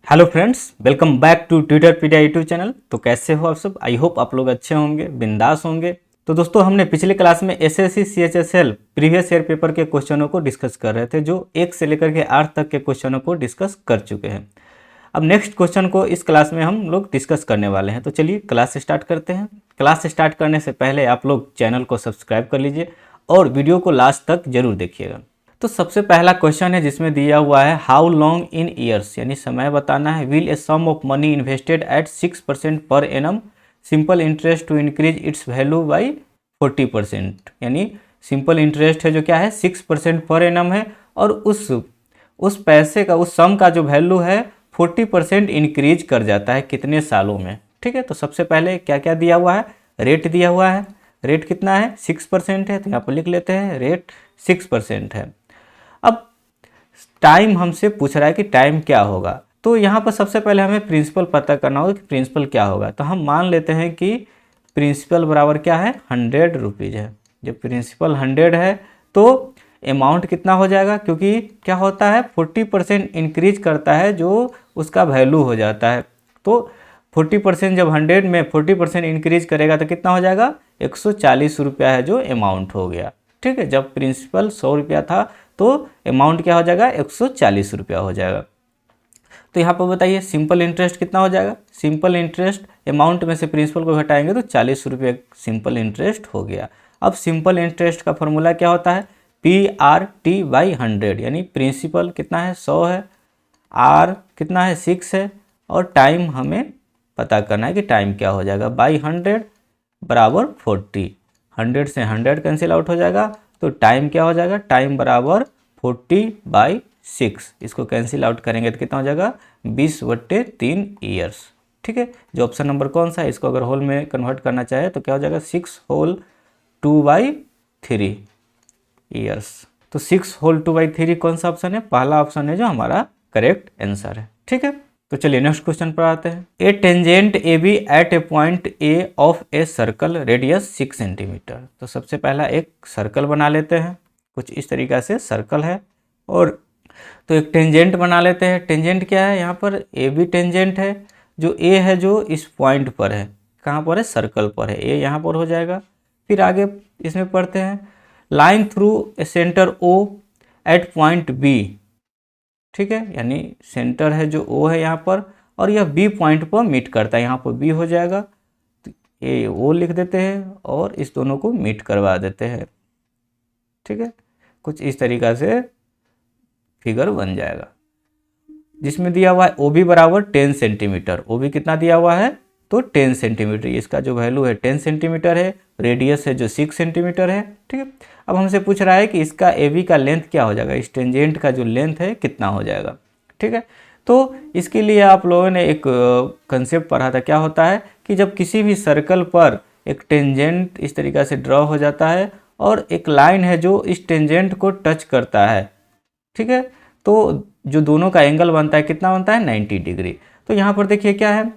Hello friends, welcome back to Twitterpedia YouTube channel. तो कैसे हो आप सब? आई होप आप लोग अच्छे होंगे, बिंदास होंगे। तो दोस्तों, हमने पिछले क्लास में SSC CHSL previous year paper के क्वेश्चनों को डिस्कस कर रहे थे, जो 1 से लेकर के 8 तक के क्वेश्चनों को डिस्कस कर चुके हैं। अब नेक्स्ट क्वेश्चन को इस क्लास में हम लोग डिस्कस करने वाले हैं। तो चलिए क्लास स्टार्ट करते हैं। क्लास स्टार्ट करने से पहले आप लोग चैनल को सब्सक्राइब कर लीजिए और वीडियो को लास्ट तक जरूर देखिएगा। तो सबसे पहला क्वेश्चन है जिसमें दिया हुआ है हाउ लॉन्ग इन ईयर्स, यानी समय बताना है। Will a sum of money invested at 6% per annum simple interest to increase its value by 40%, यानी सिंपल इंटरेस्ट है जो क्या है 6% पर एनम है, और उस पैसे का, उस सम का जो वैल्यू है 40% इंक्रीज कर जाता है कितने सालों में। ठीक है, तो सबसे पहले क्या क्या दिया हुआ है, रेट दिया हुआ है। रेट कितना है 6% है, तो यहाँ पर लिख लेते हैं रेट 6% है। अब टाइम हमसे पूछ रहा है कि टाइम क्या होगा, तो यहाँ पर सबसे पहले हमें प्रिंसिपल पता करना होगा कि प्रिंसिपल क्या होगा। तो हम मान लेते हैं कि प्रिंसिपल बराबर क्या है 100 रुपीज़ है। जब प्रिंसिपल 100 है तो अमाउंट कितना हो जाएगा, क्योंकि क्या होता है 40% इंक्रीज करता है जो उसका वैल्यू हो जाता है। तो 40% जब 100 में 40% इंक्रीज करेगा तो कितना हो जाएगा 140 रुपया है जो अमाउंट हो गया। ठीक है, जब प्रिंसिपल 100 रुपया था तो अमाउंट क्या हो जाएगा 140 रुपया हो जाएगा। तो यहाँ पर बताइए सिंपल इंटरेस्ट कितना हो जाएगा। सिंपल इंटरेस्ट अमाउंट में से प्रिंसिपल को घटाएंगे तो 40 रुपये सिंपल इंटरेस्ट हो गया। अब सिंपल इंटरेस्ट का फॉर्मूला क्या होता है PRT/100, यानी प्रिंसिपल कितना है 100 है, R कितना है 6 है, और टाइम हमें पता करना है कि टाइम क्या हो जाएगा बाई 100 बराबर 40। 100 से 100 कैंसिल आउट हो जाएगा, तो टाइम क्या हो जाएगा, टाइम बराबर 40/6। इसको कैंसिल आउट करेंगे तो कितना हो जाएगा 20/3 ईयर्स। ठीक है, जो ऑप्शन नंबर कौन सा है, इसको अगर होल में कन्वर्ट करना चाहे तो क्या हो जाएगा 6 होल 2/3 ईयर्स। तो 6 होल 2/3 कौन सा ऑप्शन है, पहला ऑप्शन है जो हमारा करेक्ट आंसर है। ठीक है, तो चलिए नेक्स्ट क्वेश्चन पर आते हैं। A tangent A B at a point A of a circle radius 6 centimetre. तो सबसे पहला एक सर्कल बना लेते हैं, कुछ इस तरीक़ा से सर्कल है, और तो एक टेंजेंट बना लेते हैं। टेंजेंट क्या है, यहाँ पर ए बी टेंजेंट है, जो ए है जो इस पॉइंट पर है, कहाँ पर है सर्कल पर है, ए यहाँ पर हो जाएगा। फिर आगे इसमें पढ़ते हैं line through a centre O at point B. ठीक है, यानी सेंटर है जो O है यहाँ पर, और यह B पॉइंट पर मीट करता है, यहाँ पर B हो जाएगा, तो ये O लिख देते हैं और इस दोनों को मीट करवा देते हैं। ठीक है, कुछ इस तरीक़ा से फिगर बन जाएगा, जिसमें दिया हुआ है OB बराबर 10 सेंटीमीटर। OB कितना दिया हुआ है तो 10 सेंटीमीटर, इसका जो वैल्यू है 10 सेंटीमीटर है, रेडियस है जो 6 सेंटीमीटर है। ठीक है, अब हमसे पूछ रहा है कि इसका AB का लेंथ क्या हो जाएगा, इस टेंजेंट का जो लेंथ है कितना हो जाएगा। ठीक है, तो इसके लिए आप लोगों ने एक कंसेप्ट पढ़ा था, क्या होता है कि जब किसी भी सर्कल पर एक टेंजेंट इस तरीक़ा से ड्रॉ हो जाता है और एक लाइन है जो इस टेंजेंट को टच करता है, ठीक है, तो जो दोनों का एंगल बनता है कितना बनता है 90 डिग्री। तो यहाँ पर देखिए क्या है,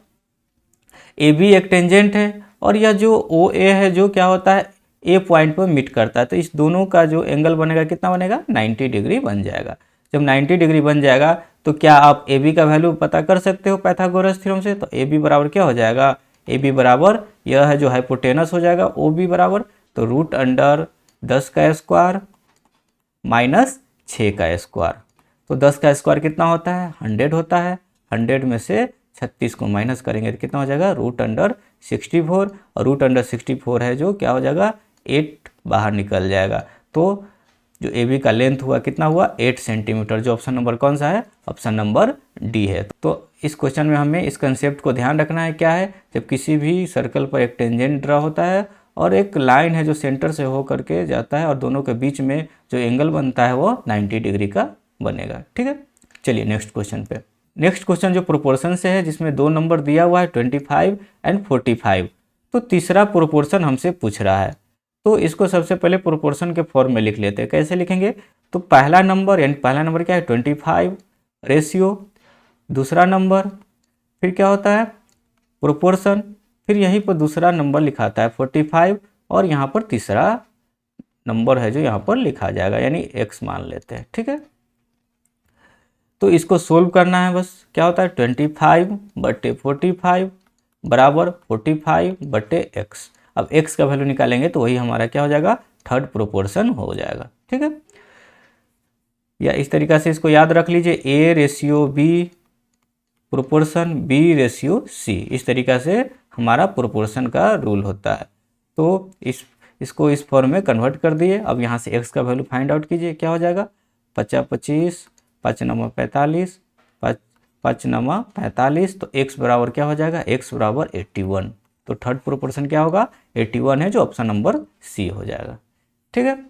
ए बी एक टेंजेंट है और यह जो ओ ए है जो क्या होता है ए पॉइंट पर मीट करता है, तो इस दोनों का जो एंगल बनेगा कितना बनेगा 90 डिग्री बन जाएगा। जब 90 डिग्री बन जाएगा तो क्या आप ए बी का वैल्यू पता कर सकते हो पाइथागोरस थ्योरम से। तो ए बी बराबर क्या हो जाएगा, ए बी बराबर यह है जो हाइपोटेनस हो जाएगा ओ बी बराबर, तो √10 का स्क्वायर माइनस 6 का स्क्वायर। तो 10 का स्क्वायर कितना होता है 100 होता है, 100 में से 36 को माइनस करेंगे तो कितना हो जाएगा √64, और √64 है जो क्या हो जाएगा 8 बाहर निकल जाएगा। तो जो ए बी का लेंथ हुआ कितना हुआ 8 सेंटीमीटर, जो ऑप्शन नंबर कौन सा है, ऑप्शन नंबर डी है। तो इस क्वेश्चन में हमें इस कंसेप्ट को ध्यान रखना है, क्या है, जब किसी भी सर्कल पर एक टेंजेंट ड्रा होता है और एक लाइन है जो सेंटर से हो करके जाता है और दोनों के बीच में जो एंगल बनता है वो 90 डिग्री का बनेगा। ठीक है, चलिए नेक्स्ट क्वेश्चन पे। नेक्स्ट क्वेश्चन जो प्रोपोर्शन से है, जिसमें 2 नंबर दिया हुआ है 25 एंड 45। तो तीसरा प्रोपोर्शन हमसे पूछ रहा है, तो इसको सबसे पहले प्रोपोर्शन के फॉर्म में लिख लेते हैं। कैसे लिखेंगे, तो पहला नंबर, यानी पहला नंबर क्या है 25 रेशियो, दूसरा नंबर फिर क्या होता है प्रोपोर्शन, फिर यहीं पर दूसरा नंबर लिखाता है 45, और यहाँ पर तीसरा नंबर है जो यहाँ पर लिखा जाएगा, यानी x मान लेते हैं। ठीक है, तो इसको सोल्व करना है बस। क्या होता है 25/45 बराबर 45/x। अब x का वैल्यू निकालेंगे तो वही हमारा क्या हो जाएगा, थर्ड प्रोपोर्शन हो जाएगा। ठीक है, या इस तरीक़ा से इसको याद रख लीजिए, A/B प्रोपोर्शन B/C, इस तरीक़ा से हमारा प्रोपोर्शन का रूल होता है। तो इसको इस फॉर्म में कन्वर्ट कर दिए। अब यहाँ से x का वैल्यू फाइंड आउट कीजिए, क्या हो जाएगा 50/25, 5×45, 5×45, तो x बराबर क्या हो जाएगा, x बराबर 81। तो थर्ड प्रोपोर्शन क्या होगा, 81 है, जो ऑप्शन नंबर सी हो जाएगा। ठीक है,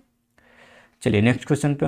चलिए नेक्स्ट क्वेश्चन पे।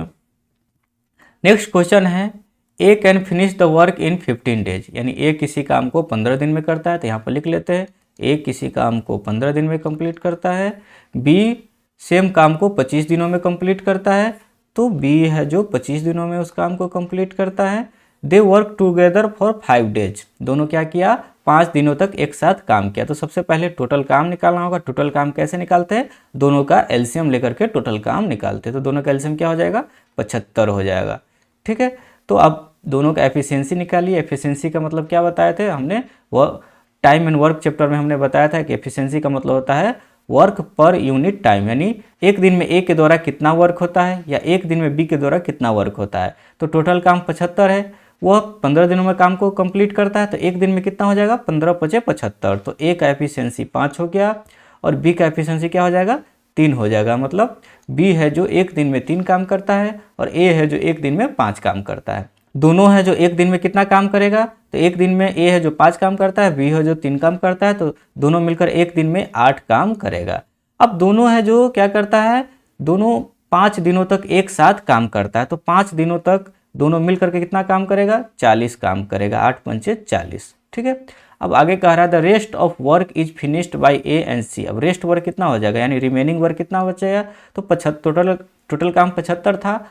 नेक्स्ट क्वेश्चन है A can finish the work in 15 days, यानी ए किसी काम को 15 दिन में करता है, तो यहाँ पर लिख लेते हैं ए किसी काम को 15 दिन में कंप्लीट करता है। बी सेम काम को 25 दिनों में कंप्लीट करता है, तो बी है जो 25 दिनों में उस काम को कंप्लीट करता है। They work together for 5 days, दोनों क्या किया, 5 दिनों तक एक साथ काम किया। तो सबसे पहले टोटल काम निकालना होगा। टोटल काम कैसे निकालते हैं, दोनों का एलसीएम लेकर के टोटल काम निकालते हैं। तो दोनों का एलसीएम क्या हो जाएगा, 75 हो जाएगा। ठीक है, तो अब दोनों का एफिशिएंसी निकालिए। एफिशिएंसी का मतलब क्या बताए थे हमने, वो टाइम एंड वर्क चैप्टर में हमने बताया था कि एफिशिएंसी का मतलब होता है वर्क पर यूनिट टाइम, यानी एक दिन में ए के द्वारा कितना वर्क होता है या एक दिन में बी के द्वारा कितना वर्क होता है। तो टोटल काम 75 है, वह 15 दिनों में काम को कंप्लीट करता है, तो एक दिन में कितना हो जाएगा, 15×5 = 75। तो ए का एफिशिएंसी 5 हो गया और बी का एफिशिएंसी क्या हो जाएगा, 3 हो जाएगा। मतलब बी है जो एक दिन में 3 काम करता है और ए है जो एक दिन में 5 काम करता है। दोनों है जो एक दिन में कितना काम करेगा, तो एक दिन में ए है जो 5 काम करता है, बी है जो 3 काम करता है, तो दोनों मिलकर एक दिन में 8 काम करेगा। अब दोनों है जो क्या करता है, दोनों 5 दिनों तक एक साथ काम करता है, तो 5 दिनों तक दोनों मिल करके कितना काम करेगा, 40 काम करेगा, 8×5 = 40। ठीक है, अब आगे कह रहा है the rest of work is finished by A and C. अब रेस्ट वर्क कितना हो जाएगा, यानी रिमेनिंग वर्क कितना बचेगा, तो टोटल काम 75 था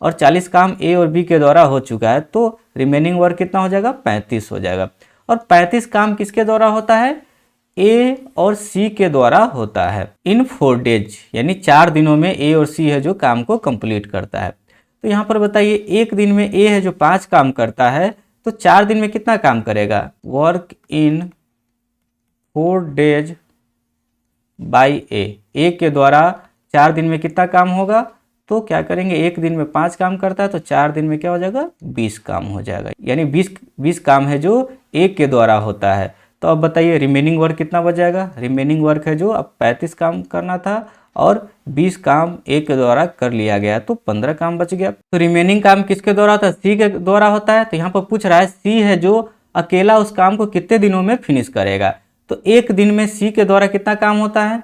और 40 काम ए और बी के द्वारा हो चुका है, तो रिमेनिंग वर्क कितना हो जाएगा, 35 हो जाएगा। और 35 काम किसके द्वारा होता है, ए और सी के द्वारा होता है इन 4 डेज, यानी 4 दिनों में ए और सी है जो काम को कंप्लीट करता है। तो यहाँ पर बताइए, एक दिन में ए है जो 5 काम करता है, तो 4 दिन में कितना काम करेगा, वर्क इन 4 डेज बाय ए के द्वारा 4 दिन में कितना काम होगा, तो क्या करेंगे, एक दिन में 5 काम करता है, तो 4 दिन में क्या हो जाएगा, 20 काम हो जाएगा, यानी 20 काम है जो ए के द्वारा होता है। तो अब बताइए रिमेनिंग वर्क कितना बच जाएगा, रिमेनिंग वर्क है जो अब 35 काम करना था और 20 काम ए के द्वारा कर लिया गया, तो 15 काम बच गया। तो रिमेनिंग काम किसके द्वारा होता है, सी के द्वारा होता है। तो यहाँ पर पूछ रहा है सी है जो अकेला उस काम को कितने दिनों में फिनिश करेगा, तो एक दिन में सी के द्वारा कितना काम होता है,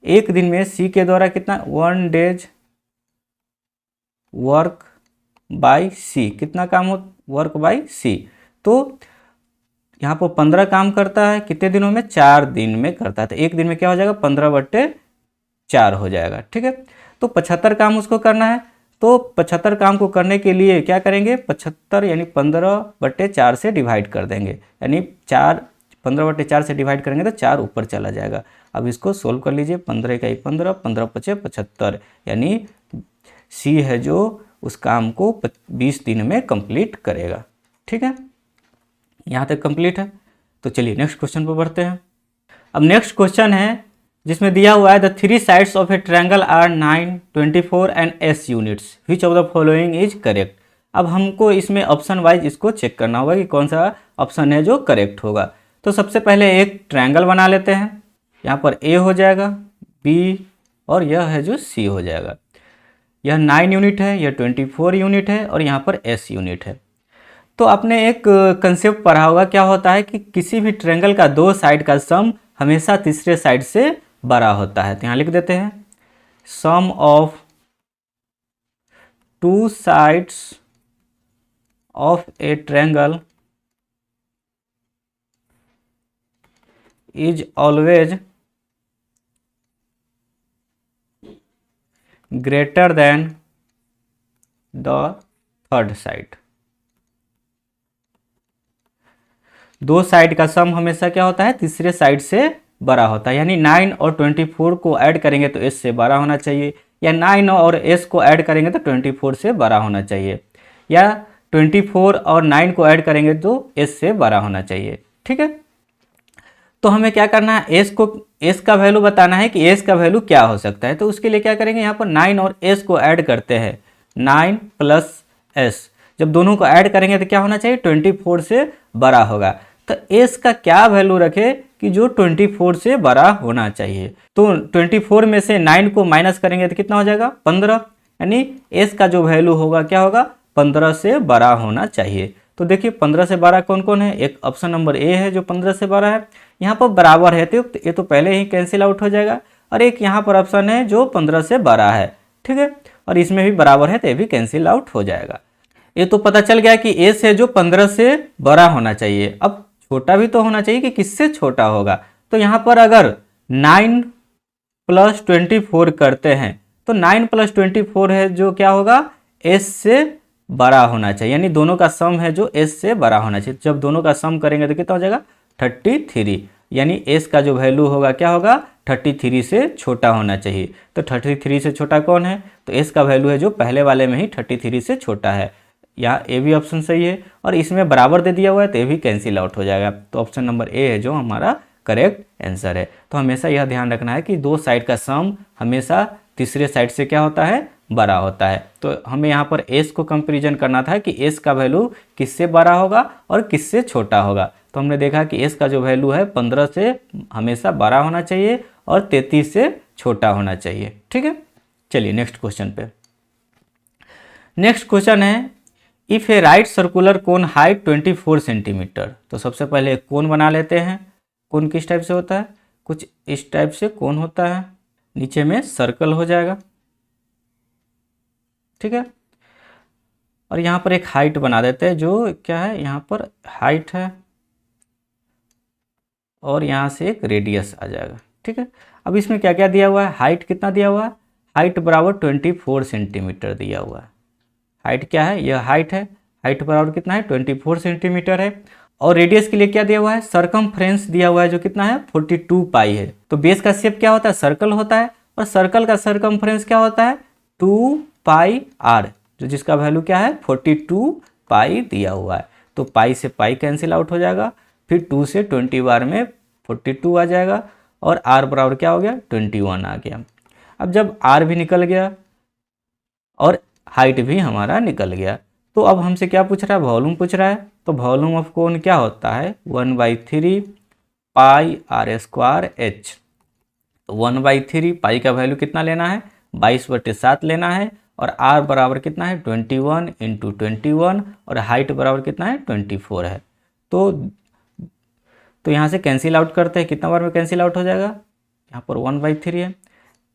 एक दिन में सी के द्वारा कितना, 1 डेज वर्क बाय सी, कितना काम हो, वर्क बाय सी। तो यहाँ पर 15 काम करता है, कितने दिनों में, 4 दिन में करता है, तो एक दिन में क्या हो जाएगा, 15/4 हो जाएगा। ठीक है, तो 75 काम उसको करना है, तो 75 काम को करने के लिए क्या करेंगे, 75 यानी 15/4 से डिवाइड कर देंगे, यानी 15/4 से डिवाइड करेंगे तो 4 ऊपर चला जाएगा। अब इसको सोल्व कर लीजिए, 15 × 15, 15×5 = 75, यानी सी है जो उस काम को 20 दिन में कंप्लीट करेगा। ठीक है, यहाँ तक कंप्लीट है। तो चलिए नेक्स्ट क्वेश्चन पर बढ़ते हैं। अब नेक्स्ट क्वेश्चन है जिसमें दिया हुआ है the 3 sides of a triangle are 9, 24 and s units, which of the following is correct. अब हमको इसमें ऑप्शन वाइज इसको चेक करना होगा कि कौन सा ऑप्शन है जो करेक्ट होगा। तो सबसे पहले एक ट्रायंगल बना लेते हैं, यहाँ पर a हो जाएगा, b और यह है जो c हो जाएगा। यह 9 यूनिट है, यह 24 यूनिट है और यहाँ पर s यूनिट है। तो आपने एक कंसेप्ट पढ़ा होगा, क्या होता है कि किसी भी ट्रायंगल का 2 साइड का सम हमेशा तीसरे साइड से बड़ा होता है। तो यहाँ लिख देते हैं sum of 2 sides of a triangle is always greater than the third side. 2 side का सम हमेशा क्या होता है, तीसरे साइड से बड़ा होता है, यानी 9 और 24 को ऐड करेंगे तो s से बड़ा होना चाहिए, या 9 और s को ऐड करेंगे तो 24 से बड़ा होना चाहिए, या 24 और 9 को ऐड करेंगे तो एस से बड़ा होना चाहिए। ठीक है, तो हमें क्या करना है, एस का वैल्यू बताना है कि एस का वैल्यू क्या हो सकता है। तो उसके लिए क्या करेंगे, यहाँ पर 9 और एस को ऐड करते हैं, 9 प्लस एस। जब दोनों को ऐड करेंगे तो क्या होना चाहिए, 24 से बड़ा होगा। तो एस का क्या वैल्यू रखे कि जो 24 से बड़ा होना चाहिए। तो 24 में से 9 को माइनस करेंगे तो कितना हो जाएगा, 15। यानी एस का जो वैल्यू होगा क्या होगा, 15 से बड़ा होना चाहिए। तो देखिए 15 से बड़ा कौन कौन है, एक ऑप्शन नंबर ए है जो 15 से बड़ा है। यहाँ पर बराबर है तो ये तो पहले ही कैंसिल आउट हो जाएगा। और एक यहाँ पर ऑप्शन है जो 15 से बड़ा है, ठीक है, और इसमें भी बराबर है तो ये भी कैंसिल आउट हो जाएगा। ये तो पता चल गया कि एस है जो 15 से बड़ा होना चाहिए। अब छोटा भी तो होना चाहिए कि किससे छोटा होगा। तो यहाँ पर अगर 9 प्लस 24 करते हैं तो 9 प्लस 24 है जो क्या होगा, एस से बड़ा होना चाहिए। यानी दोनों का सम है जो एस से बड़ा होना चाहिए। जब दोनों का सम करेंगे तो कितना हो जाएगा, 33। यानी एस का जो वैल्यू होगा क्या होगा, 33 से छोटा होना चाहिए। तो 33 से छोटा कौन है, तो एस का वैल्यू है जो पहले वाले में ही 33 से छोटा है। यहाँ ए भी ऑप्शन सही है और इसमें बराबर दे दिया हुआ है तो ये भी कैंसिल आउट हो जाएगा। तो ऑप्शन नंबर ए है जो हमारा करेक्ट आंसर है। तो हमेशा यह ध्यान रखना है कि दो साइड का सम हमेशा तीसरे साइड से क्या होता है, बड़ा होता है। तो हमें यहाँ पर एस को कंपेरिजन करना था कि एस का वैल्यू किससे बड़ा होगा और किससे छोटा होगा। तो हमने देखा कि एस का जो वैल्यू है 15 से हमेशा बड़ा होना चाहिए और 33 से छोटा होना चाहिए। ठीक है, चलिए नेक्स्ट क्वेश्चन पे। नेक्स्ट क्वेश्चन है, if A right circular cone height 24 centimetre. तो सबसे पहले एक कोन बना लेते हैं। कोन किस टाइप से होता है, कुछ इस टाइप से कोन होता है, नीचे में सर्कल हो जाएगा। ठीक है, और यहाँ पर एक हाइट बना देते हैं जो क्या है, यहाँ पर हाइट है और यहाँ से एक रेडियस आ जाएगा। ठीक है, अब इसमें क्या क्या दिया हुआ है, हाइट कितना दिया हुआ है, हाइट बराबर 24 सेंटीमीटर दिया हुआ है। हाइट क्या है, यह हाइट है, हाइट बराबर कितना है, 24 सेंटीमीटर है। और रेडियस के लिए क्या दिया हुआ है, सरकमफ्रेंस दिया हुआ है जो कितना है, 42 पाई है। तो बेस का शेप क्या होता है, सर्कल होता है, और सर्कल का सरकमफ्रेंस क्या होता है, 2 पाई आर, जो जिसका वैल्यू क्या है, 42 पाई दिया हुआ है। तो पाई से पाई कैंसिल आउट हो जाएगा, फिर 2 से 20 बार में 42 आ जाएगा, और आर बराबर क्या हो गया, 21 आ गया। अब जब आर भी निकल गया और हाइट भी हमारा निकल गया, तो अब हमसे क्या पूछ रहा है, वॉल्यूम पूछ रहा है। तो वॉल्यूम ऑफ कोन क्या होता है, 1/3 पाई आर स्क्वायर एच। तो 1/3 पाई का वैल्यू कितना लेना है, 22/7 लेना है, और आर बराबर कितना है, 21 × 21, और हाइट बराबर कितना है, 24 है। तो यहाँ से कैंसिल आउट करते हैं, कितना बार में कैंसिल आउट हो जाएगा, यहाँ पर 1/3 है,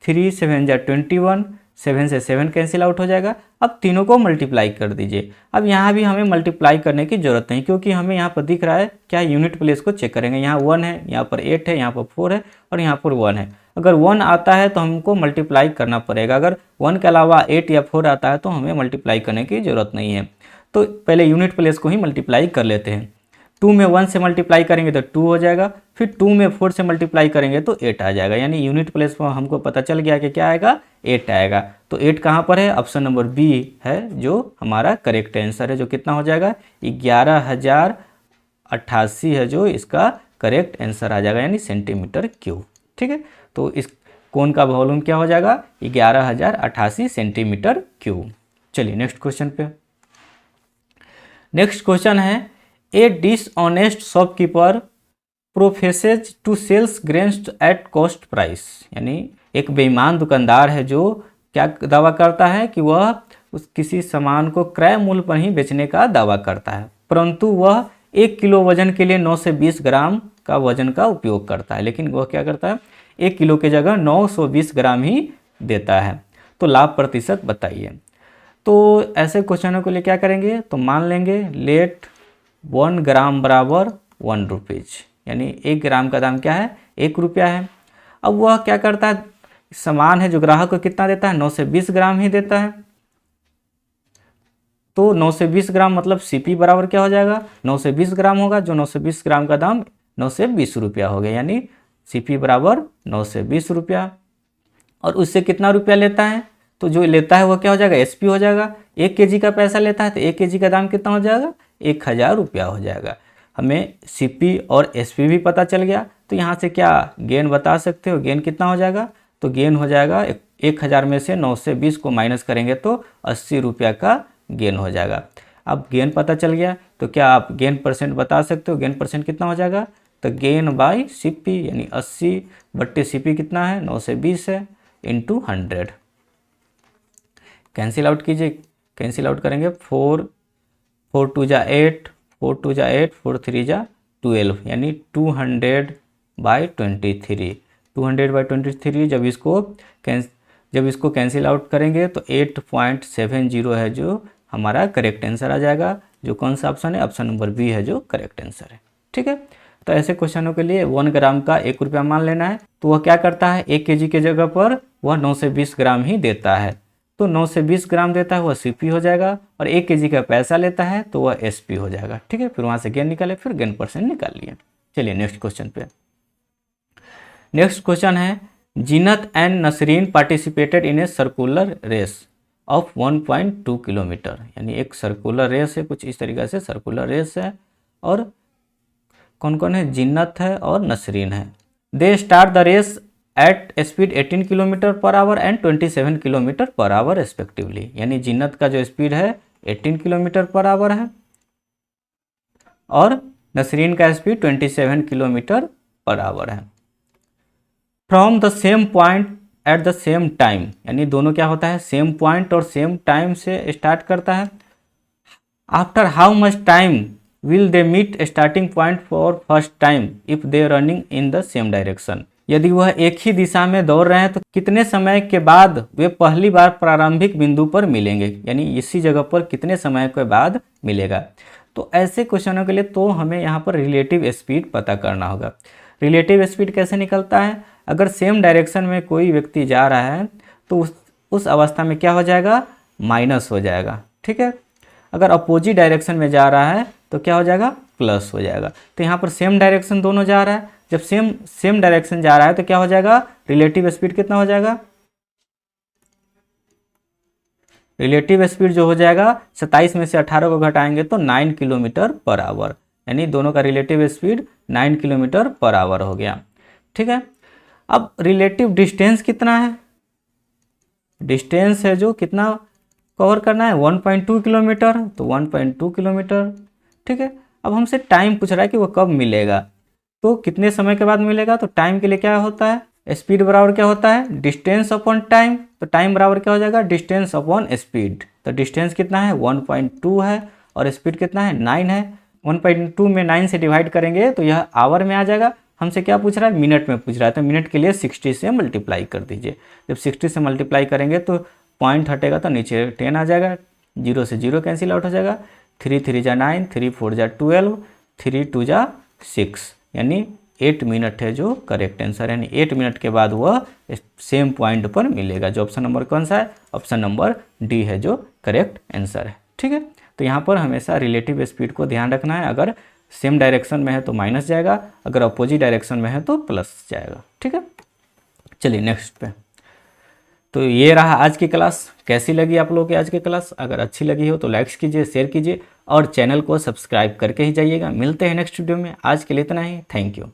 3 7 जा 21, 7 से 7 कैंसिल आउट हो जाएगा। अब तीनों को मल्टीप्लाई कर दीजिए। अब यहाँ भी हमें मल्टीप्लाई करने की जरूरत नहीं, क्योंकि हमें यहाँ पर दिख रहा है क्या, यूनिट प्लेस को चेक करेंगे। यहाँ 1 है, यहाँ पर 8 है, यहाँ पर 4 है, और यहाँ पर 1 है। अगर 1 आता है तो हमको मल्टीप्लाई करना पड़ेगा। अगर 1 के अलावा 8 या 4 आता है तो हमें मल्टीप्लाई करने की ज़रूरत नहीं है। तो पहले यूनिट प्लेस को ही मल्टीप्लाई कर लेते हैं। 2 में 1 से मल्टीप्लाई करेंगे तो 2 हो जाएगा, फिर 2 में 4 से मल्टीप्लाई करेंगे तो 8 आ जाएगा। यानी यूनिट प्लेस पर हमको पता चल गया कि क्या आएगा, 8 आएगा। तो 8 कहाँ पर है, ऑप्शन नंबर बी है जो हमारा करेक्ट आंसर है, जो कितना हो जाएगा, 11,088 है जो इसका करेक्ट आंसर आ जाएगा, यानी सेंटीमीटर क्यूब। ठीक है, तो इस कोन का वॉल्यूम क्या हो जाएगा, 11,088 सेंटीमीटर क्यूब। चलिए नेक्स्ट क्वेश्चन पे। नेक्स्ट क्वेश्चन है, a dishonest shopkeeper professes to sells grains at cost price. यानी एक बेईमान दुकानदार है जो क्या दावा करता है कि वह किसी सामान को क्रय मूल्य पर ही बेचने का दावा करता है, परंतु वह 1 किलो वजन के लिए 9 से 20 ग्राम का वजन का उपयोग करता है। लेकिन वह क्या करता है, 1 किलो की जगह 920 ग्राम ही देता है। तो लाभ प्रतिशत बताइए। तो ऐसे क्वेश्चनों के लिए क्या करेंगे, तो मान लेंगे लेट 1 ग्राम बराबर 1 रुपीज, यानी 1 ग्राम का दाम क्या है, 1 रुपया है। अब वह क्या करता है, सामान है जो ग्राहक को कितना देता है, 9 से 20 ग्राम ही देता है। तो 9 से 20 ग्राम मतलब सीपी बराबर क्या हो जाएगा, 9 से 20 ग्राम होगा, जो 9 से 20 ग्राम का दाम 9 से 20 रुपया हो गया, यानी सीपी बराबर 9 से 20 रुपया। और उससे कितना रुपया लेता है, तो जो लेता है वह क्या हो जाएगा, एसपी हो जाएगा। 1 केजी का पैसा लेता है तो 1 केजी का दाम कितना हो जाएगा, 1000 रुपया हो जाएगा। हमें सीपी और एसपी भी पता चल गया, तो यहाँ से क्या गेन बता सकते हो, गेन कितना हो जाएगा, तो गेन हो जाएगा 1000 में से 920 को माइनस करेंगे तो 80 रुपया का गेन हो जाएगा। अब गेन पता चल गया तो क्या आप गेन परसेंट बता सकते हो, गेन परसेंट कितना हो जाएगा, तो गेन बाय सीपी यानी 80 बट्टे सीपी कितना है 920 है इंटू 100। कैंसिल आउट कीजिए, कैंसिल आउट करेंगे 4 2 जा 8, 4 2 जा 8, 4 3 जा 12 यानी 200/23। 200/23 जब इसको कैंसिल आउट करेंगे तो 8.70 है जो हमारा करेक्ट आंसर आ जाएगा। जो कौन सा ऑप्शन है, ऑप्शन नंबर बी है जो करेक्ट आंसर है। ठीक है, तो ऐसे क्वेश्चनों के लिए 1 ग्राम का 1 रुपया मान लेना है। तो वह क्या करता है, 1 केजी के जगह पर वह 9 से 20 ग्राम ही देता है, तो 9 से 20 ग्राम देता है वह सीपी हो जाएगा, और 1 केजी का पैसा लेता है तो वह एसपी हो जाएगा। ठीक है, फिर वहाँ से गेन निकाले, फिर गेन परसेंट निकाल लिए। चलिए नेक्स्ट क्वेश्चन पे। नेक्स्ट क्वेश्चन है, Zeenat and Nasreen participated in a circular race of 1.2 kilometre, यानी एक सर्कुलर रेस है, कुछ इस तरीके से सर्कुलर रेस है, और कौन कौन है, जिन्नत है और नसरीन है। They start the race at speed 18 kilometre per hour and 27 kilometre per hour respectively, यानी जिन्नत का जो स्पीड है 18 किलोमीटर पर आवर है और नसरीन का स्पीड 27 किलोमीटर पर आवर है। From the same point at the same time, यानी दोनों क्या होता है, सेम पॉइंट और सेम टाइम से स्टार्ट करता है। After how much time will they meet starting point for first time if they running in the same direction, यदि वह एक ही दिशा में दौड़ रहे हैं तो कितने समय के बाद वे पहली बार प्रारंभिक बिंदु पर मिलेंगे, यानी इसी जगह पर कितने समय के बाद मिलेगा। तो ऐसे क्वेश्चनों के लिए तो हमें यहाँ पर रिलेटिव स्पीड पता करना होगा। रिलेटिव स्पीड कैसे निकलता है, अगर सेम डायरेक्शन में कोई व्यक्ति जा रहा है तो उस अवस्था में क्या हो जाएगा, माइनस हो जाएगा। ठीक है, अगर अपोजिट डायरेक्शन में जा रहा है तो क्या हो जाएगा, प्लस हो जाएगा। तो यहाँ पर सेम डायरेक्शन दोनों जा रहा है, जब सेम डायरेक्शन जा रहा है तो क्या हो जाएगा, रिलेटिव स्पीड कितना हो जाएगा, रिलेटिव स्पीड जो हो जाएगा 27 में से 18 को घटाएंगे तो 9 किलोमीटर पर आवर, यानी दोनों का relative speed 9 kilometre per our हो गया। ठीक है, अब रिलेटिव डिस्टेंस कितना है, डिस्टेंस है जो कितना कवर करना है 1.2 किलोमीटर, तो 1.2 किलोमीटर। ठीक है, अब हमसे टाइम पूछ रहा है कि वो कब मिलेगा, तो कितने समय के बाद मिलेगा, तो टाइम के लिए क्या होता है, स्पीड बराबर क्या होता है, डिस्टेंस अपॉन टाइम, तो टाइम बराबर क्या हो जाएगा, डिस्टेंस अपॉन स्पीड। तो डिस्टेंस कितना है 1.2 है और स्पीड कितना है 9 है। 1.2 में 9 से डिवाइड करेंगे तो यह आवर में आ जाएगा। हमसे क्या पूछ रहा है, मिनट में पूछ रहा है, तो मिनट के लिए 60 से मल्टीप्लाई कर दीजिए। जब 60 से मल्टीप्लाई करेंगे तो पॉइंट हटेगा तो नीचे 10 आ जाएगा, 0 से 0 कैंसिल आउट हो जाएगा। 3 3 जा 9, 3 4 जा 12, 3 2 जा 6, यानी 8 मिनट है जो करेक्ट आंसर, यानी 8 मिनट के बाद वह सेम पॉइंट पर मिलेगा। जो ऑप्शन नंबर कौन सा है, ऑप्शन नंबर डी है जो करेक्ट आंसर है। ठीक है, तो यहाँ पर हमेशा रिलेटिव स्पीड को ध्यान रखना है, अगर सेम डायरेक्शन में है तो माइनस जाएगा, अगर अपोजिट डायरेक्शन में है तो प्लस जाएगा। ठीक है, चलिए नेक्स्ट पे। तो ये रहा आज की क्लास। कैसी लगी आप लोगों की आज की क्लास, अगर अच्छी लगी हो तो लाइक्स कीजिए, शेयर कीजिए और चैनल को सब्सक्राइब करके ही जाइएगा। मिलते हैं नेक्स्ट वीडियो में, आज के लिए इतना ही, थैंक यू।